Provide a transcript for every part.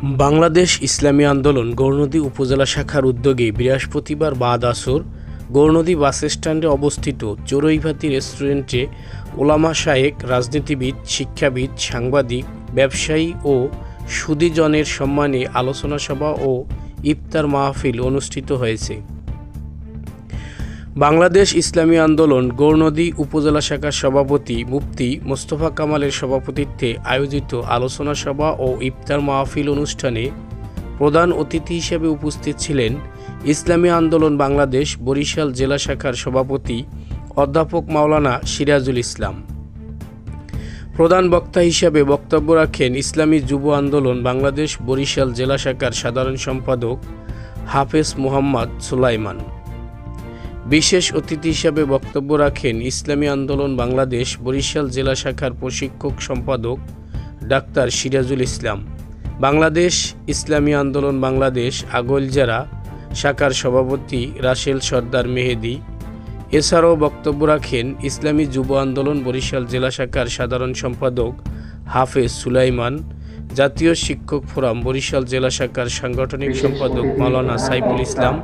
বাংলাদেশ ইসলামী আন্দোলন গৌরনদী উপজেলা শাখার উদ্যোগে বৃহস্পতিবার বাদ আসর গৌরনদী বাসস্ট্যান্ডে অবস্থিত চড়ুইভাতি রেস্টুরেন্টে ওলামা শায়েখ, রাজনীতিবিদ, শিক্ষাবিদ, সাংবাদিক, ব্যবসায়ী ও সুধীজনের সম্মানে আলোচনা সভা ও ইফতার মাহফিল অনুষ্ঠিত হয়েছে। বাংলাদেশ ইসলামী আন্দোলন গৌরনদী উপজেলা শাখার সভাপতি মুফতি মোস্তফা কামালের সভাপতিত্বে আয়োজিত আলোচনা সভা ও ইফতার মাহফিল অনুষ্ঠানে প্রধান অতিথি হিসেবে উপস্থিত ছিলেন ইসলামী আন্দোলন বাংলাদেশ বরিশাল জেলা শাখার সভাপতি অধ্যাপক মাওলানা সিরাজুল ইসলাম। প্রধান বক্তা হিসেবে বক্তব্য রাখেন ইসলামী যুব আন্দোলন বাংলাদেশ বরিশাল জেলা শাখার সাধারণ সম্পাদক হাফেজ মোহাম্মদ সুলাইমান। বিশেষ অতিথি হিসেবে বক্তব্য রাখেন ইসলামী আন্দোলন বাংলাদেশ বরিশাল জেলা শাখার প্রশিক্ষক সম্পাদক ডাক্তার সিরাজুল ইসলাম। বাংলাদেশ ইসলামী আন্দোলন বাংলাদেশ আগৈলঝাড়া শাখার সভাপতি রাসেল সর্দার মেহেদি। এছাড়াও বক্তব্য রাখেন ইসলামী যুব আন্দোলন বরিশাল জেলা শাখার সাধারণ সম্পাদক হাফেজ সুলাইমান, জাতীয় শিক্ষক ফোরাম বরিশাল জেলা শাখার সাংগঠনিক সম্পাদক মাওলানা সাইফুল ইসলাম,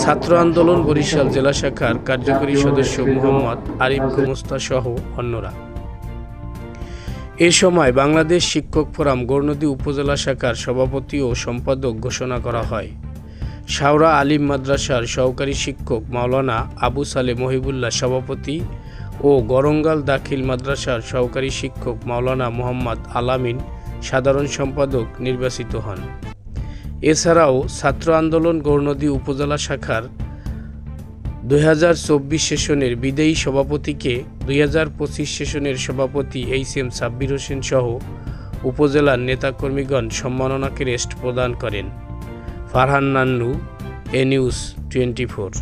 ছাত্র আন্দোলন বরিশাল জেলা শাখার কার্যকরী সদস্য মোহাম্মদ আরিফ গোমস্তা সহ অন্যরা। এ সময় বাংলাদেশ শিক্ষক ফোরাম গৌরনদী উপজেলা শাখার সভাপতি ও সম্পাদক ঘোষণা করা হয়। শাওরা আলিম মাদ্রাসার সহকারী শিক্ষক মাওলানা আবু সালে মহিবুল্লাহ সভাপতি ও গরঙ্গাল দাখিল মাদ্রাসার সহকারী শিক্ষক মাওলানা মোহাম্মদ আলামিন সাধারণ সম্পাদক নির্বাচিত হন। এছাড়াও ছাত্র আন্দোলন গৌরনদী উপজেলা শাখার 2024 সেশনের বিদায়ী সভাপতিকে 2025 সেশনের সভাপতি এইচ.এম. সাব্বির হোসেন সহ উপজেলার নেতাকর্মীগণ সম্মাননা ক্রেস্ট প্রদান করেন। ফারহান নান্নু, এ নিউজ 24।